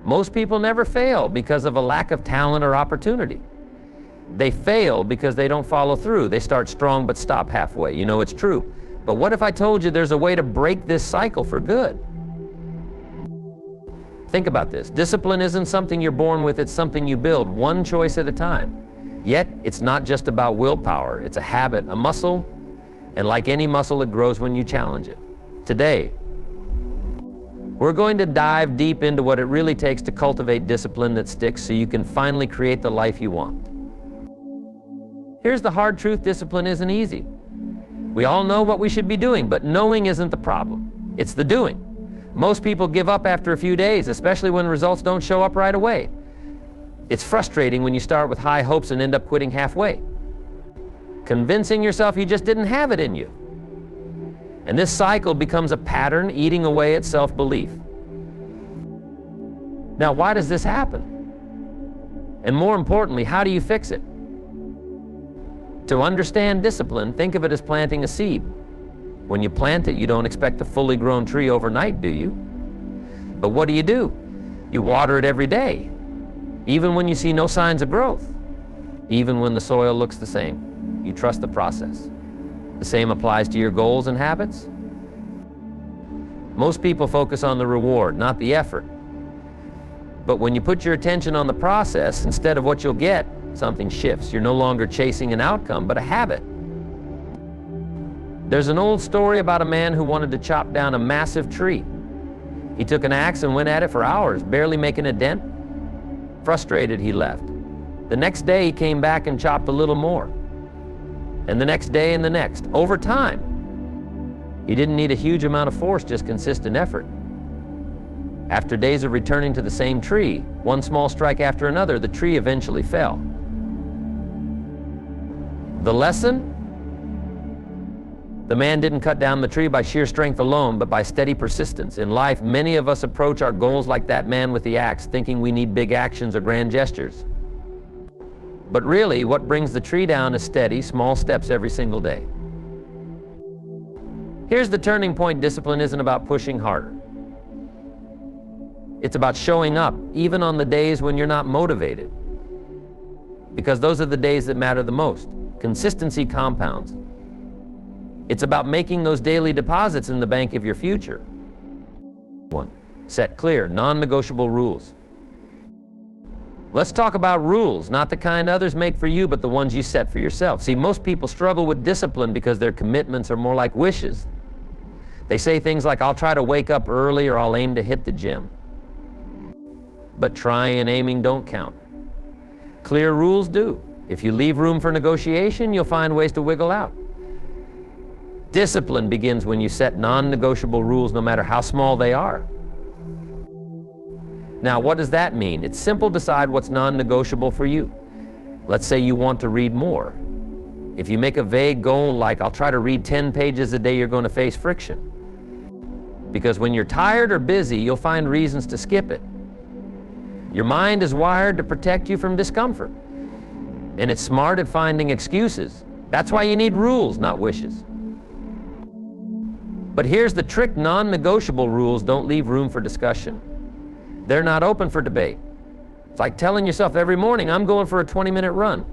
Most people never fail because of a lack of talent or opportunity. They fail because they don't follow through. They start strong but stop halfway. You know it's true. But what if I told you there's a way to break this cycle for good? Think about this. Discipline isn't something you're born with, it's something you build, one choice at a time. Yet, it's not just about willpower. It's a habit, a muscle, and like any muscle, it grows when you challenge it. Today, we're going to dive deep into what it really takes to cultivate discipline that sticks so you can finally create the life you want. Here's the hard truth: discipline isn't easy. We all know what we should be doing, but knowing isn't the problem. It's the doing. Most people give up after a few days, especially when results don't show up right away. It's frustrating when you start with high hopes and end up quitting halfway, convincing yourself you just didn't have it in you. And this cycle becomes a pattern eating away at self-belief. Now, why does this happen? And more importantly, how do you fix it? To understand discipline, think of it as planting a seed. When you plant it, you don't expect a fully grown tree overnight, do you? But what do? You water it every day, even when you see no signs of growth, even when the soil looks the same. You trust the process. The same applies to your goals and habits. Most people focus on the reward, not the effort. But when you put your attention on the process instead of what you'll get, something shifts. You're no longer chasing an outcome, but a habit. There's an old story about a man who wanted to chop down a massive tree. He took an axe and went at it for hours, barely making a dent. Frustrated, he left. The next day, he came back and chopped a little more. And the next day and the next. Over time, he didn't need a huge amount of force, just consistent effort. After days of returning to the same tree, one small strike after another, the tree eventually fell. The lesson? The man didn't cut down the tree by sheer strength alone, but by steady persistence. In life, many of us approach our goals like that man with the axe, thinking we need big actions or grand gestures. But really, what brings the tree down is steady, small steps every single day. Here's the turning point: discipline isn't about pushing harder. It's about showing up, even on the days when you're not motivated. Because those are the days that matter the most. Consistency compounds. It's about making those daily deposits in the bank of your future. 1. Set clear, non-negotiable rules. Let's talk about rules, not the kind others make for you, but the ones you set for yourself. See, most people struggle with discipline because their commitments are more like wishes. They say things like, I'll try to wake up early, or I'll aim to hit the gym. But trying and aiming don't count. Clear rules do. If you leave room for negotiation, you'll find ways to wiggle out. Discipline begins when you set non-negotiable rules, no matter how small they are. Now, what does that mean? It's simple. Decide what's non-negotiable for you. Let's say you want to read more. If you make a vague goal like, I'll try to read 10 pages a day, you're going to face friction. Because when you're tired or busy, you'll find reasons to skip it. Your mind is wired to protect you from discomfort. And it's smart at finding excuses. That's why you need rules, not wishes. But here's the trick: non-negotiable rules don't leave room for discussion. They're not open for debate. It's like telling yourself every morning, I'm going for a 20-minute run.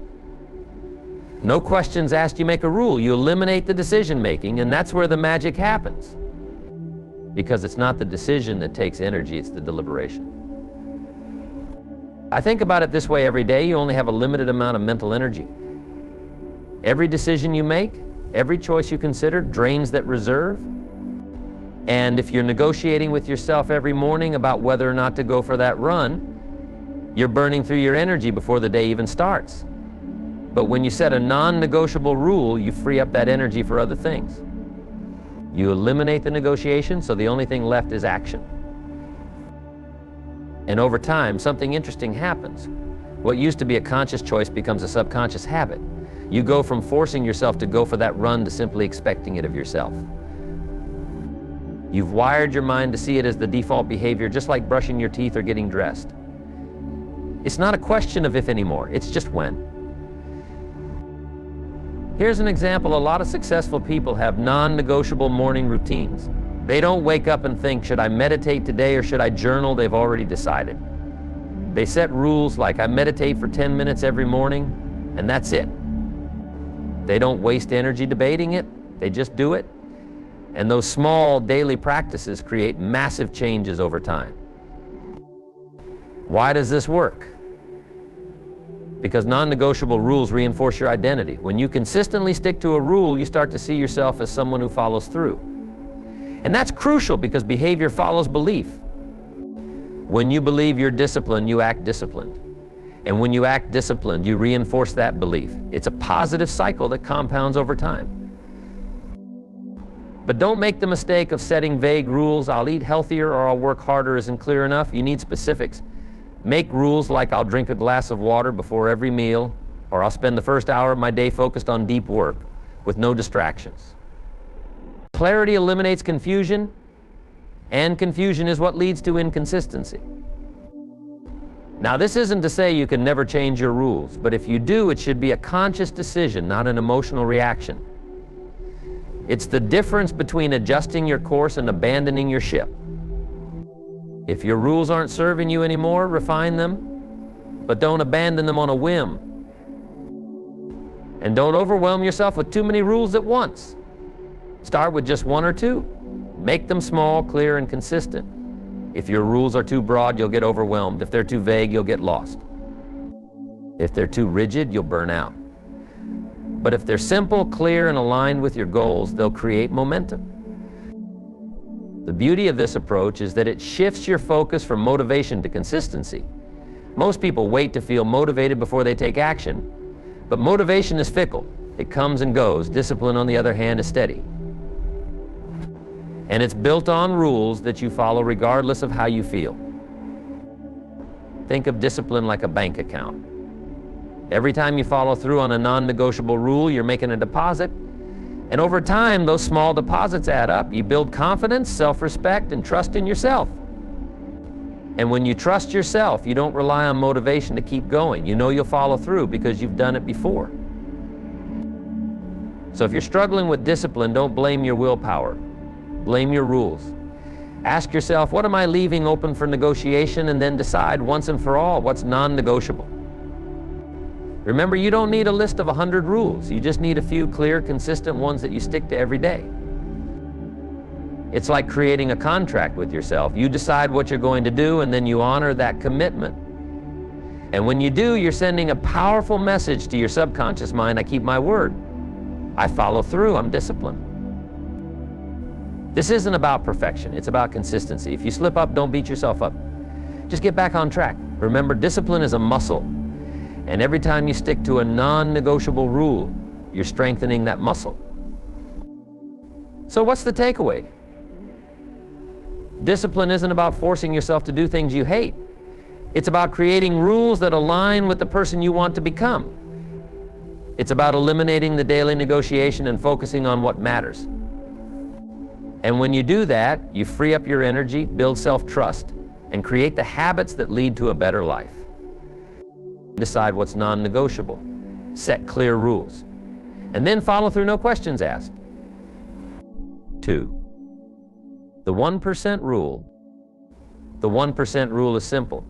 No questions asked. You make a rule. You eliminate the decision-making, and that's where the magic happens. Because it's not the decision that takes energy, it's the deliberation. I think about it this way: every day you only have a limited amount of mental energy. Every decision you make, every choice you consider drains that reserve. And if you're negotiating with yourself every morning about whether or not to go for that run, you're burning through your energy before the day even starts. But when you set a non-negotiable rule, you free up that energy for other things. You eliminate the negotiation, so the only thing left is action. And over time, something interesting happens. What used to be a conscious choice becomes a subconscious habit. You go from forcing yourself to go for that run to simply expecting it of yourself. You've wired your mind to see it as the default behavior, just like brushing your teeth or getting dressed. It's not a question of if anymore, it's just when. Here's an example. A lot of successful people have non-negotiable morning routines. They don't wake up and think, should I meditate today or should I journal? They've already decided. They set rules like I meditate for 10 minutes every morning, and that's it. They don't waste energy debating it, they just do it. And those small daily practices create massive changes over time. Why does this work? Because non-negotiable rules reinforce your identity. When you consistently stick to a rule, you start to see yourself as someone who follows through. And that's crucial because behavior follows belief. When you believe you're disciplined, you act disciplined. And when you act disciplined, you reinforce that belief. It's a positive cycle that compounds over time. But don't make the mistake of setting vague rules. I'll eat healthier or I'll work harder isn't clear enough. You need specifics. Make rules like I'll drink a glass of water before every meal, or I'll spend the first hour of my day focused on deep work with no distractions. Clarity eliminates confusion, and confusion is what leads to inconsistency. Now, this isn't to say you can never change your rules, but if you do, it should be a conscious decision, not an emotional reaction. It's the difference between adjusting your course and abandoning your ship. If your rules aren't serving you anymore, refine them, but don't abandon them on a whim. And don't overwhelm yourself with too many rules at once. Start with just one or two. Make them small, clear, and consistent. If your rules are too broad, you'll get overwhelmed. If they're too vague, you'll get lost. If they're too rigid, you'll burn out. But if they're simple, clear, and aligned with your goals, they'll create momentum. The beauty of this approach is that it shifts your focus from motivation to consistency. Most people wait to feel motivated before they take action, but motivation is fickle. It comes and goes. Discipline, on the other hand, is steady. And it's built on rules that you follow regardless of how you feel. Think of discipline like a bank account. Every time you follow through on a non-negotiable rule, you're making a deposit. And over time, those small deposits add up. You build confidence, self-respect, and trust in yourself. And when you trust yourself, you don't rely on motivation to keep going. You know you'll follow through because you've done it before. So if you're struggling with discipline, don't blame your willpower. Blame your rules. Ask yourself, what am I leaving open for negotiation? And then decide once and for all what's non-negotiable. Remember, you don't need a list of 100 rules. You just need a few clear, consistent ones that you stick to every day. It's like creating a contract with yourself. You decide what you're going to do, and then you honor that commitment. And when you do, you're sending a powerful message to your subconscious mind: I keep my word. I follow through. I'm disciplined. This isn't about perfection. It's about consistency. If you slip up, don't beat yourself up. Just get back on track. Remember, discipline is a muscle. And every time you stick to a non-negotiable rule, you're strengthening that muscle. So what's the takeaway? Discipline isn't about forcing yourself to do things you hate. It's about creating rules that align with the person you want to become. It's about eliminating the daily negotiation and focusing on what matters. And when you do that, you free up your energy, build self-trust, and create the habits that lead to a better life. Decide what's non-negotiable. Set clear rules. And then follow through, no questions asked. 2. The 1% rule. The 1% rule is simple.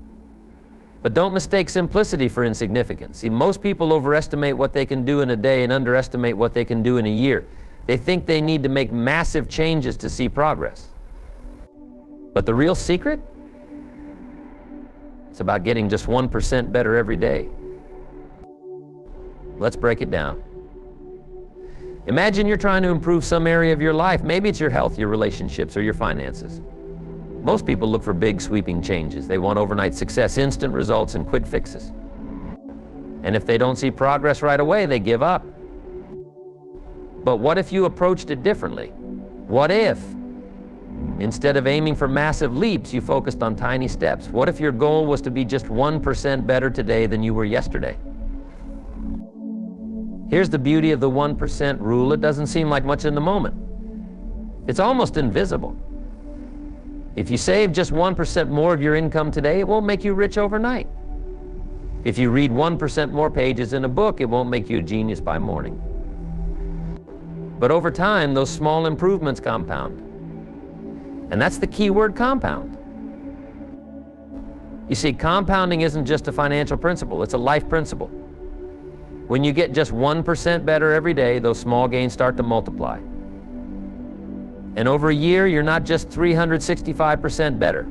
But don't mistake simplicity for insignificance. See, most people overestimate what they can do in a day and underestimate what they can do in a year. They think they need to make massive changes to see progress. But the real secret? It's about getting just 1% better every day. Let's break it down. Imagine you're trying to improve some area of your life. Maybe it's your health, your relationships, or your finances. Most people look for big, sweeping changes. They want overnight success, instant results, and quick fixes. And if they don't see progress right away, they give up. But what if you approached it differently? What if, instead of aiming for massive leaps, you focused on tiny steps? What if your goal was to be just 1% better today than you were yesterday? Here's the beauty of the 1% rule. It doesn't seem like much in the moment. It's almost invisible. If you save just 1% more of your income today, it won't make you rich overnight. If you read 1% more pages in a book, it won't make you a genius by morning. But over time, those small improvements compound. And that's the key word, compound. You see, compounding isn't just a financial principle, it's a life principle. When you get just 1% better every day, those small gains start to multiply. And over a year, you're not just 365% better.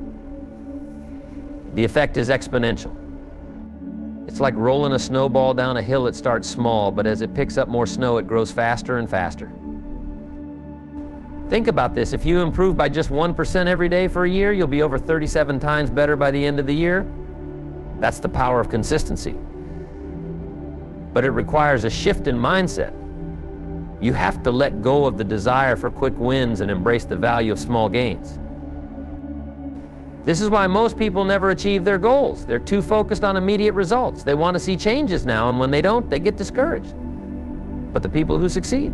The effect is exponential. It's like rolling a snowball down a hill. It starts small, but as it picks up more snow, it grows faster and faster. Think about this. If you improve by just 1% every day for a year, you'll be over 37 times better by the end of the year. That's the power of consistency. But it requires a shift in mindset. You have to let go of the desire for quick wins and embrace the value of small gains. This is why most people never achieve their goals. They're too focused on immediate results. They want to see changes now, and when they don't, they get discouraged. But the people who succeed,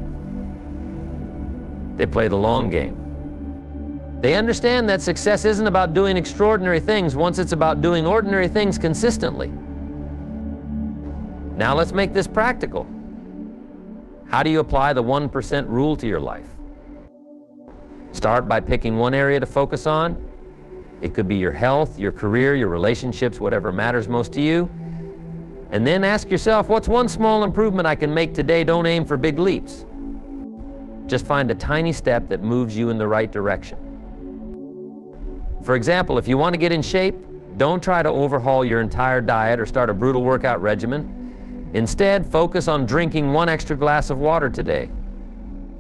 they play the long game. They understand that success isn't about doing extraordinary things once it's about doing ordinary things consistently. Now let's make this practical. How do you apply the 1% rule to your life? Start by picking one area to focus on. It could be your health, your career, your relationships, whatever matters most to you. And then ask yourself, what's one small improvement I can make today? Don't aim for big leaps. Just find a tiny step that moves you in the right direction. For example, if you want to get in shape, don't try to overhaul your entire diet or start a brutal workout regimen. Instead, focus on drinking 1 extra glass of water today,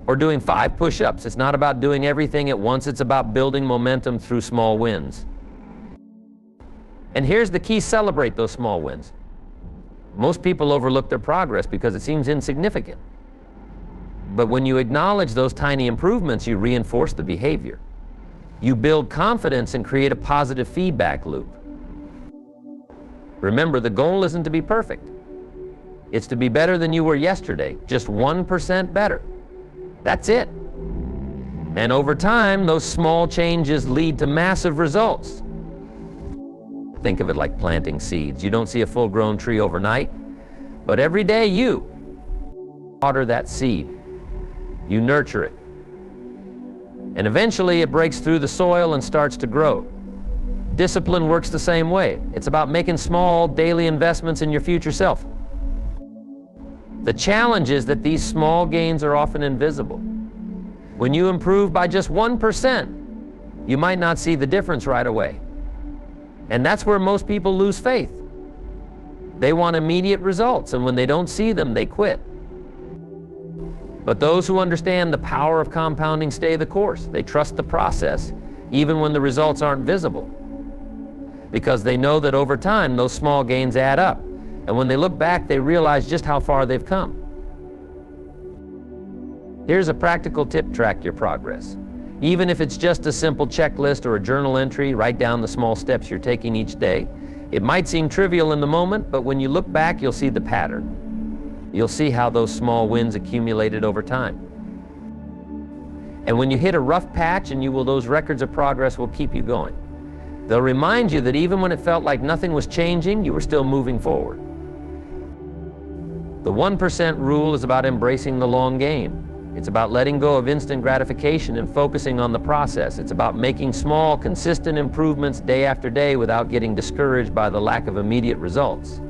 or doing 5 push-ups. It's not about doing everything at once, it's about building momentum through small wins. And here's the key: celebrate those small wins. Most people overlook their progress because it seems insignificant. But when you acknowledge those tiny improvements, you reinforce the behavior. You build confidence and create a positive feedback loop. Remember, the goal isn't to be perfect. It's to be better than you were yesterday, just 1% better. That's it. And over time, those small changes lead to massive results. Think of it like planting seeds. You don't see a full-grown tree overnight, but every day you water that seed. You nurture it. And eventually it breaks through the soil and starts to grow. Discipline works the same way. It's about making small daily investments in your future self. The challenge is that these small gains are often invisible. When you improve by just 1%, you might not see the difference right away. And that's where most people lose faith. They want immediate results, and when they don't see them, they quit. But those who understand the power of compounding stay the course. They trust the process, even when the results aren't visible, because they know that over time, those small gains add up. And when they look back, they realize just how far they've come. Here's a practical tip to track your progress. Even if it's just a simple checklist or a journal entry, write down the small steps you're taking each day. It might seem trivial in the moment, but when you look back, you'll see the pattern. You'll see how those small wins accumulated over time. And when you hit a rough patch, those records of progress will keep you going. They'll remind you that even when it felt like nothing was changing, you were still moving forward. The 1% rule is about embracing the long game. It's about letting go of instant gratification and focusing on the process. It's about making small, consistent improvements day after day without getting discouraged by the lack of immediate results.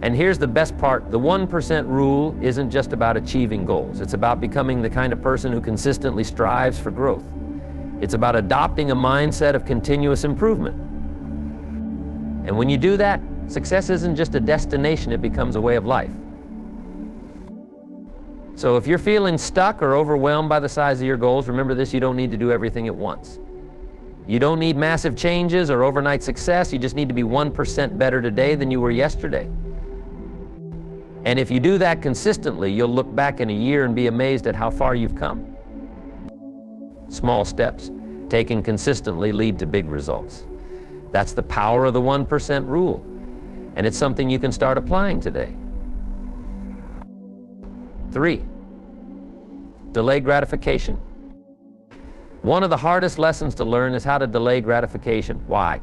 And here's the best part: the 1% rule isn't just about achieving goals. It's about becoming the kind of person who consistently strives for growth. It's about adopting a mindset of continuous improvement. And when you do that, success isn't just a destination, it becomes a way of life. So if you're feeling stuck or overwhelmed by the size of your goals, remember this: you don't need to do everything at once. You don't need massive changes or overnight success. You just need to be 1% better today than you were yesterday. And if you do that consistently, you'll look back in a year and be amazed at how far you've come. Small steps taken consistently lead to big results. That's the power of the 1% rule. And it's something you can start applying today. 3, delay gratification. One of the hardest lessons to learn is how to delay gratification. Why?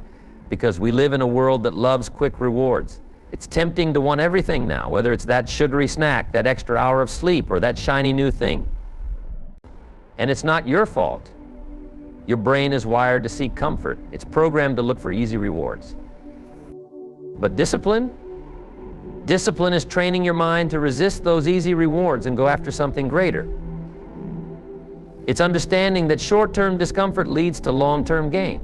Because we live in a world that loves quick rewards. It's tempting to want everything now, whether it's that sugary snack, that extra hour of sleep, or that shiny new thing. And it's not your fault. Your brain is wired to seek comfort. It's programmed to look for easy rewards. But discipline? Discipline is training your mind to resist those easy rewards and go after something greater. It's understanding that short-term discomfort leads to long-term gain.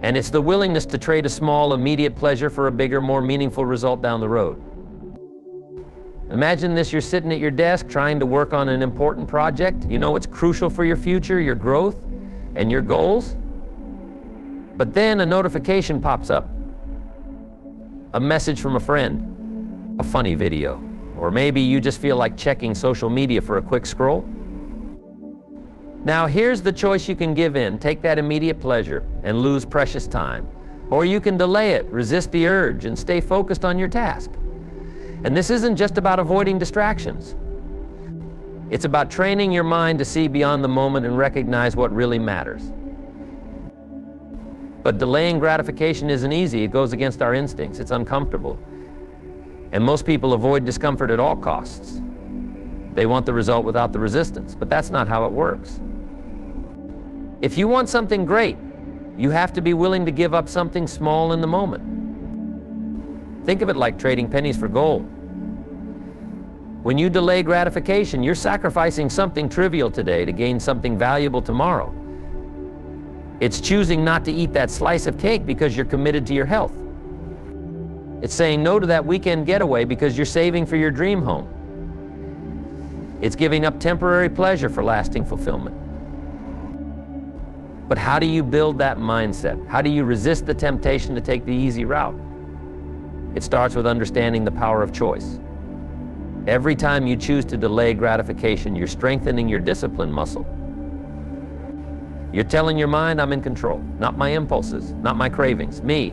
And it's the willingness to trade a small, immediate pleasure for a bigger, more meaningful result down the road. Imagine this: you're sitting at your desk trying to work on an important project. You know it's crucial for your future, your growth, and your goals. But then a notification pops up. A message from a friend, a funny video, or maybe you just feel like checking social media for a quick scroll. Now here's the choice: you can give in, take that immediate pleasure, and lose precious time. Or you can delay it, resist the urge, and stay focused on your task. And this isn't just about avoiding distractions. It's about training your mind to see beyond the moment and recognize what really matters. But delaying gratification isn't easy. It goes against our instincts. It's uncomfortable. And most people avoid discomfort at all costs. They want the result without the resistance, but that's not how it works. If you want something great, you have to be willing to give up something small in the moment. Think of it like trading pennies for gold. When you delay gratification, you're sacrificing something trivial today to gain something valuable tomorrow. It's choosing not to eat that slice of cake because you're committed to your health. It's saying no to that weekend getaway because you're saving for your dream home. It's giving up temporary pleasure for lasting fulfillment. But how do you build that mindset? How do you resist the temptation to take the easy route? It starts with understanding the power of choice. Every time you choose to delay gratification, you're strengthening your discipline muscle. You're telling your mind, I'm in control, not my impulses, not my cravings, me.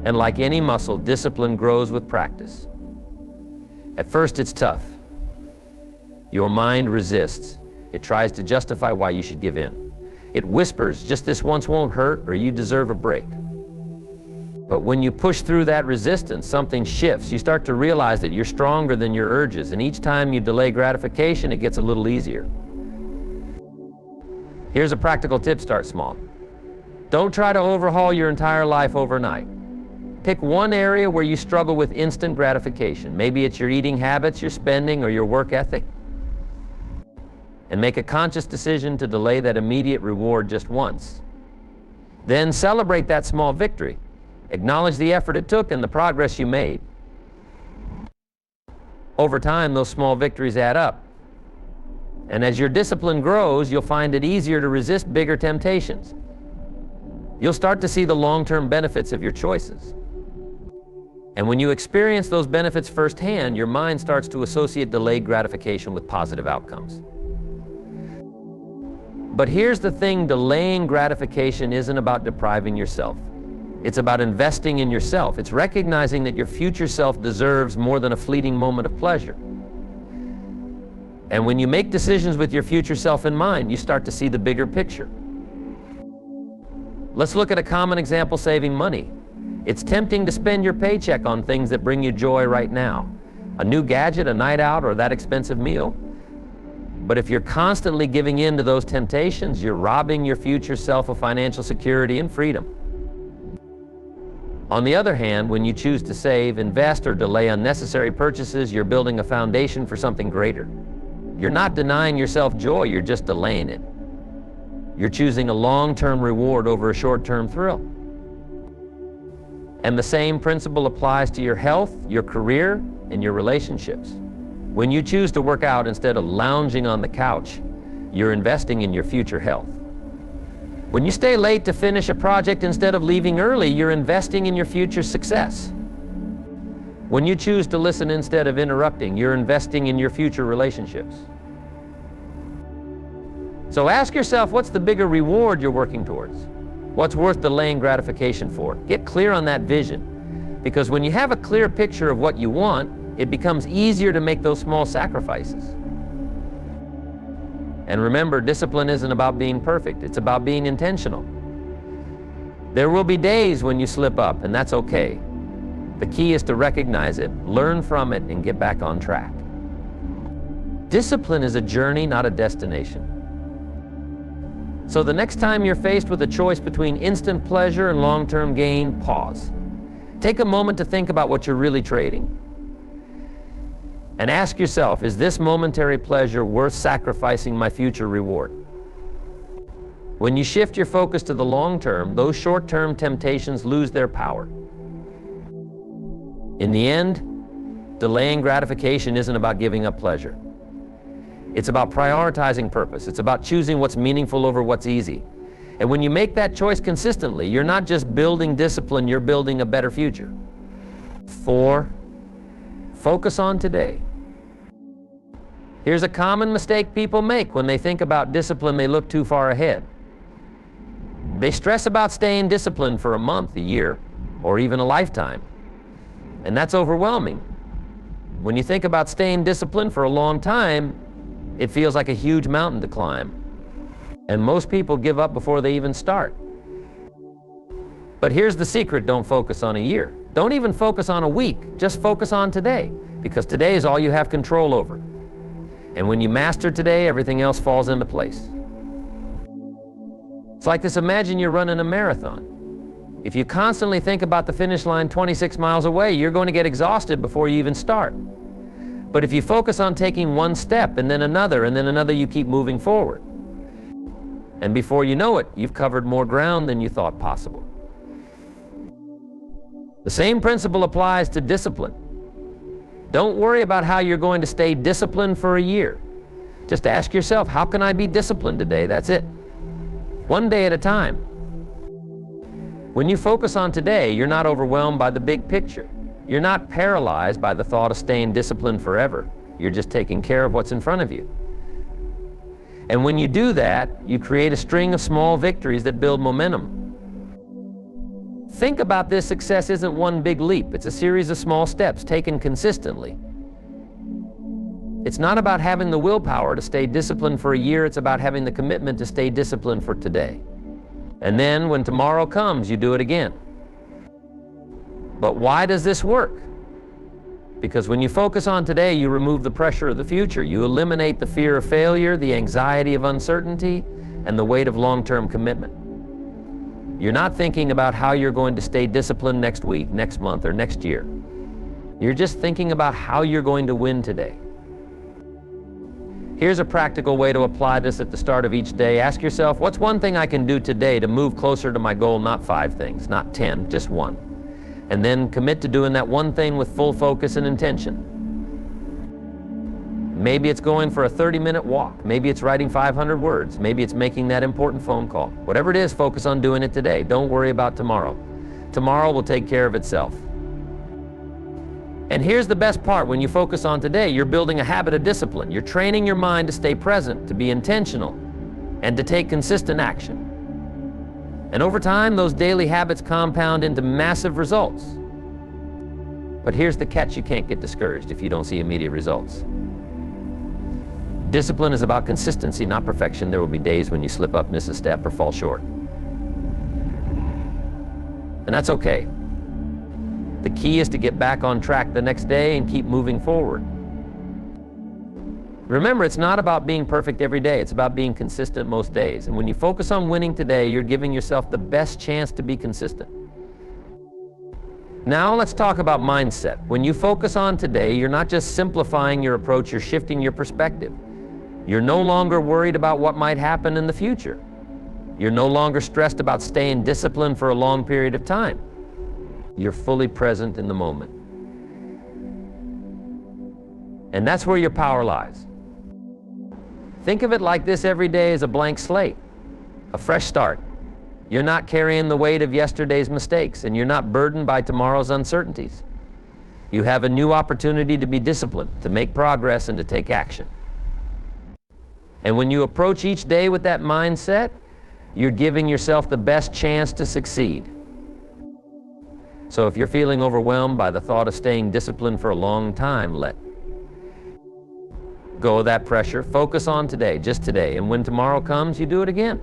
And like any muscle, discipline grows with practice. At first, it's tough. Your mind resists. It tries to justify why you should give in. It whispers, just this once won't hurt, or you deserve a break. But when you push through that resistance, something shifts. You start to realize that you're stronger than your urges, and each time you delay gratification, it gets a little easier. Here's a practical tip: start small. Don't try to overhaul your entire life overnight. Pick one area where you struggle with instant gratification. Maybe it's your eating habits, your spending, or your work ethic. And make a conscious decision to delay that immediate reward just once. Then celebrate that small victory. Acknowledge the effort it took and the progress you made. Over time, those small victories add up. And as your discipline grows, you'll find it easier to resist bigger temptations. You'll start to see the long-term benefits of your choices. And when you experience those benefits firsthand, your mind starts to associate delayed gratification with positive outcomes. But here's the thing: delaying gratification isn't about depriving yourself. It's about investing in yourself. It's recognizing that your future self deserves more than a fleeting moment of pleasure. And when you make decisions with your future self in mind, you start to see the bigger picture. Let's look at a common example: saving money. It's tempting to spend your paycheck on things that bring you joy right now. A new gadget, a night out, or that expensive meal. But if you're constantly giving in to those temptations, you're robbing your future self of financial security and freedom. On the other hand, when you choose to save, invest, or delay unnecessary purchases, you're building a foundation for something greater. You're not denying yourself joy, you're just delaying it. You're choosing a long-term reward over a short-term thrill. And the same principle applies to your health, your career, and your relationships. When you choose to work out instead of lounging on the couch, you're investing in your future health. When you stay late to finish a project instead of leaving early, you're investing in your future success. When you choose to listen instead of interrupting, you're investing in your future relationships. So ask yourself, what's the bigger reward you're working towards? What's worth delaying gratification for? Get clear on that vision. Because when you have a clear picture of what you want, it becomes easier to make those small sacrifices. And remember, discipline isn't about being perfect. It's about being intentional. There will be days when you slip up, and that's okay. The key is to recognize it, learn from it, and get back on track. Discipline is a journey, not a destination. So the next time you're faced with a choice between instant pleasure and long-term gain, pause. Take a moment to think about what you're really trading. And ask yourself, is this momentary pleasure worth sacrificing my future reward? When you shift your focus to the long term, those short-term temptations lose their power. In the end, delaying gratification isn't about giving up pleasure. It's about prioritizing purpose. It's about choosing what's meaningful over what's easy. And when you make that choice consistently, you're not just building discipline, you're building a better future. 4, focus on today. Here's a common mistake people make when they think about discipline. They look too far ahead. They stress about staying disciplined for a month, a year, or even a lifetime. And that's overwhelming. When you think about staying disciplined for a long time, it feels like a huge mountain to climb. And most people give up before they even start. But here's the secret: don't focus on a year. Don't even focus on a week. Just focus on today, because today is all you have control over. And when you master today, everything else falls into place. It's like this: imagine you're running a marathon. If you constantly think about the finish line 26 miles away, you're going to get exhausted before you even start. But if you focus on taking one step and then another, you keep moving forward. And before you know it, you've covered more ground than you thought possible. The same principle applies to discipline. Don't worry about how you're going to stay disciplined for a year. Just ask yourself, how can I be disciplined today? That's it. One day at a time. When you focus on today, you're not overwhelmed by the big picture. You're not paralyzed by the thought of staying disciplined forever. You're just taking care of what's in front of you. And when you do that, you create a string of small victories that build momentum. Think about this: success isn't one big leap. It's a series of small steps taken consistently. It's not about having the willpower to stay disciplined for a year. It's about having the commitment to stay disciplined for today. And then when tomorrow comes, you do it again. But why does this work? Because when you focus on today, you remove the pressure of the future. You eliminate the fear of failure, the anxiety of uncertainty, and the weight of long-term commitment. You're not thinking about how you're going to stay disciplined next week, next month, or next year. You're just thinking about how you're going to win today. Here's a practical way to apply this at the start of each day. Ask yourself, what's one thing I can do today to move closer to my goal? Not 5 things, not 10, just 1. And then commit to doing that one thing with full focus and intention. Maybe it's going for a 30-minute walk. Maybe it's writing 500 words. Maybe it's making that important phone call. Whatever it is, focus on doing it today. Don't worry about tomorrow. Tomorrow will take care of itself. And here's the best part: when you focus on today, you're building a habit of discipline. You're training your mind to stay present, to be intentional, and to take consistent action. And over time, those daily habits compound into massive results. But here's the catch: you can't get discouraged if you don't see immediate results. Discipline is about consistency, not perfection. There will be days when you slip up, miss a step, or fall short. And that's okay. The key is to get back on track the next day and keep moving forward. Remember, it's not about being perfect every day. It's about being consistent most days. And when you focus on winning today, you're giving yourself the best chance to be consistent. Now let's talk about mindset. When you focus on today, you're not just simplifying your approach, you're shifting your perspective. You're no longer worried about what might happen in the future. You're no longer stressed about staying disciplined for a long period of time. You're fully present in the moment. And that's where your power lies. Think of it like this: every day is a blank slate, a fresh start. You're not carrying the weight of yesterday's mistakes, and you're not burdened by tomorrow's uncertainties. You have a new opportunity to be disciplined, to make progress, and to take action. And when you approach each day with that mindset, you're giving yourself the best chance to succeed. So if you're feeling overwhelmed by the thought of staying disciplined for a long time, let go of that pressure. Focus on today, just today. And when tomorrow comes, you do it again,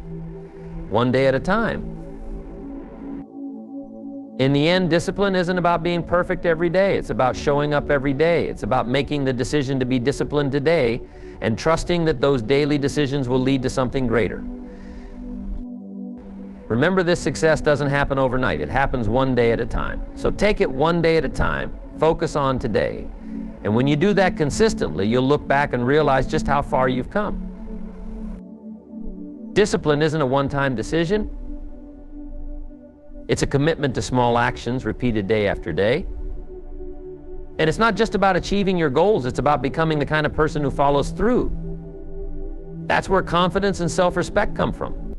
one day at a time. In the end, discipline isn't about being perfect every day. It's about showing up every day. It's about making the decision to be disciplined today and trusting that those daily decisions will lead to something greater. Remember, this success doesn't happen overnight. It happens one day at a time. So take it one day at a time. Focus on today. And when you do that consistently, you'll look back and realize just how far you've come. Discipline isn't a one-time decision. It's a commitment to small actions repeated day after day. And it's not just about achieving your goals, it's about becoming the kind of person who follows through. That's where confidence and self-respect come from.